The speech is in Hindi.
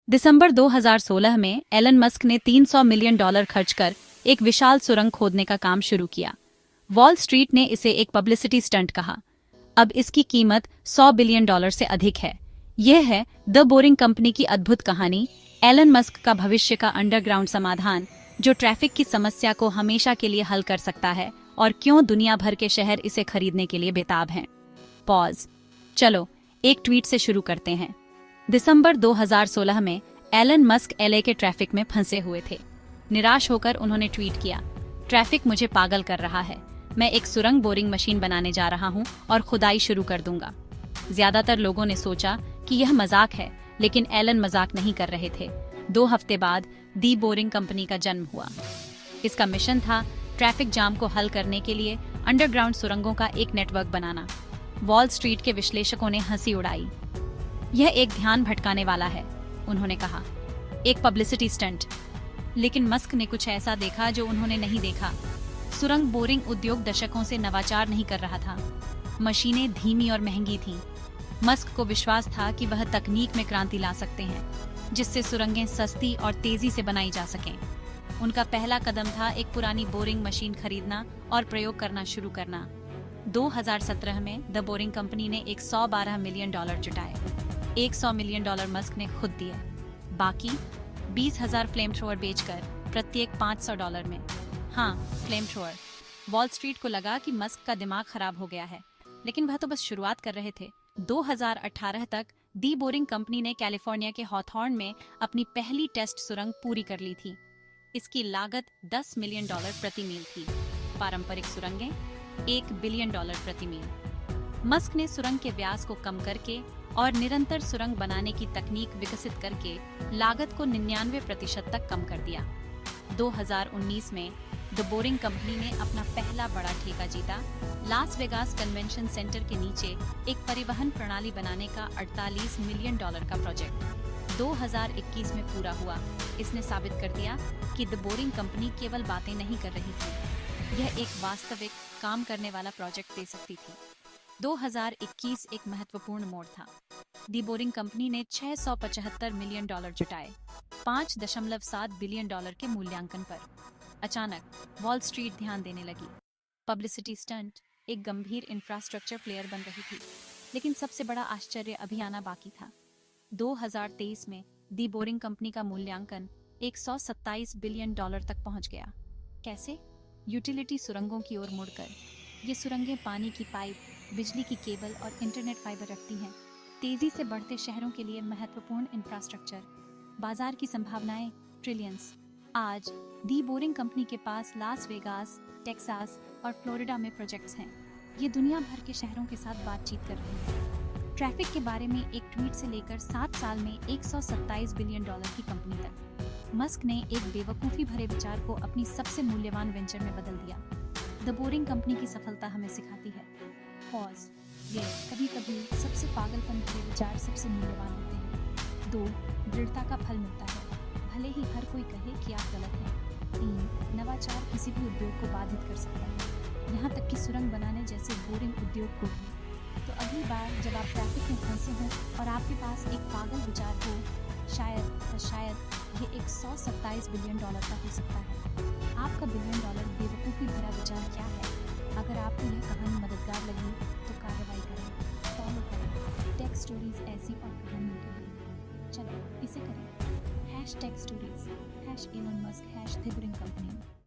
दिसंबर 2016 में एलन मस्क ने $300 मिलियन खर्च कर एक विशाल सुरंग खोदने का काम शुरू किया। वॉल स्ट्रीट ने इसे एक पब्लिसिटी स्टंट कहा। अब इसकी कीमत $100 बिलियन से अधिक है। यह है द बोरिंग कंपनी की अद्भुत कहानी, एलन मस्क का भविष्य का अंडरग्राउंड समाधान जो ट्रैफिक की समस्या को हमेशा के लिए हल कर सकता है और क्यों दुनिया भर के शहर इसे खरीदने के लिए बेताब हैं। पॉज। चलो एक ट्वीट से शुरू करते हैं। दिसंबर 2016 में एलन मस्क एलए के ट्रैफिक में फंसे हुए थे। निराश होकर उन्होंने ट्वीट किया, ट्रैफिक मुझे पागल कर रहा है। मैं एक सुरंग बोरिंग मशीन बनाने जा रहा हूं और खुदाई शुरू कर दूंगा। ज्यादातर लोगों ने सोचा कि यह मजाक है, लेकिन एलन मजाक नहीं कर रहे थे। 2 हफ्ते बाद दी बोरिंग कंपनी का जन्म हुआ। इसका मिशन था ट्रैफिक जाम को हल करने के लिए अंडरग्राउंड सुरंगों का एक नेटवर्क बनाना। वॉल स्ट्रीट के विश्लेषकों ने हंसी उड़ाई। यह एक ध्यान भटकाने वाला है, उन्होंने कहा, एक पब्लिसिटी स्टंट। लेकिन मस्क ने कुछ ऐसा देखा जो उन्होंने नहीं देखा। सुरंग बोरिंग उद्योग दशकों से नवाचार नहीं कर रहा था। मशीनें धीमी और महंगी थीं। मस्क को विश्वास था कि वह तकनीक में क्रांति ला सकते हैं, जिससे सुरंगें सस्ती और तेजी से बनाई जा सकें। उनका पहला कदम था एक पुरानी बोरिंग मशीन खरीदना और प्रयोग करना शुरू करना। 2017 में द बोरिंग कंपनी ने $112 मिलियन जुटाए। $100 मिलियन मस्क ने खुद दिए, बाकी 20,000 फ्लेम थ्रोअर बेचकर प्रत्येक $500 में। हाँ, फ्लेम थ्रोअर। वॉल स्ट्रीट को लगा कि मस्क का दिमाग खराब हो गया है, लेकिन वह तो बस शुरुआत कर रहे थे। 2018 तक दी बोरिंग कंपनी ने कैलिफोर्निया के हॉथॉर्न में अपनी पहली टेस्ट सुरंग पूरी कर ली थी। इसकी लागत $10 मिलियन प्रति मील थी। पारंपरिक सुरंगें $1 बिलियन प्रति मील। मस्क ने सुरंग के व्यास को कम करके और निरंतर सुरंग बनाने की तकनीक विकसित करके लागत को 99% तक कम कर दिया। 2019 में द बोरिंग कंपनी ने अपना पहला बड़ा ठेका जीता। लास वेगास कन्वेंशन सेंटर के नीचे एक परिवहन प्रणाली बनाने का $48 मिलियन का प्रोजेक्ट 2021 में पूरा हुआ। इसने साबित कर दिया कि द बोरिंग कंपनी केवल बातें नहीं कर रही थी, यह एक वास्तविक काम करने वाला प्रोजेक्ट दे सकती थी। 2021 एक महत्वपूर्ण मोड़ था। दी बोरिंग कंपनी ने $675 मिलियन जुटाए, $5.7 बिलियन के मूल्यांकन पर। अचानक वॉल स्ट्रीट ध्यान देने लगी। पब्लिसिटी स्टंट एक गंभीर इंफ्रास्ट्रक्चर प्लेयर बन रही थी, लेकिन सबसे बड़ा आश्चर्य अभी आना बाकी था। 2023 में दी बोरिंग कंपनी का मूल्यांकन $127 बिलियन तक पहुंच गया। कैसे? यूटिलिटी सुरंगों की ओर मुड़कर। ये सुरंगें पानी की पाइप, बिजली की केबल और इंटरनेट फाइबर रखती हैं। तेजी से बढ़ते शहरों के लिए महत्वपूर्ण इंफ्रास्ट्रक्चर। बाजार की संभावनाएं ट्रिलियंस। आज दी बोरिंग कंपनी के पास लास वेगास, टेक्सास और फ्लोरिडा में प्रोजेक्ट्स हैं। ये दुनिया भर के शहरों के साथ बातचीत कर रही है। ट्रैफिक के बारे में एक ट्वीट से लेकर 7 साल में $127 बिलियन की कंपनी तक। मस्क ने एक बेवकूफ़ी भरे विचार को अपनी सबसे मूल्यवान वेंचर में बदल दिया। द बोरिंग कंपनी की सफलता हमें सिखाती है, पॉज, ये कभी कभी सबसे पागलपन भरे विचार सबसे मूल्यवान होते हैं। 2, दृढ़ता का फल मिलता है, भले ही हर कोई कहे कि आप गलत हैं। 3, नवाचार किसी भी उद्योग को बाधित कर सकता है, यहाँ तक कि सुरंग बनाने जैसे बोरिंग उद्योग को भी। तो अगली बार जब आप ट्रैफिक में फंसे हों और आपके पास एक पागल विचार हो, शायद ये $127 बिलियन का हो सकता है। आपका $1 बिलियन बेवकूफ़ी भरा विचार क्या है? अगर आपको यह कहानी मददगार लगी तो कार्रवाई करें, फॉलो करें। टेक स्टोरीज ऐसी और कहानियों के लिए चलो इसे करें। #Tech stories, #Elon Musk, #the Boring company.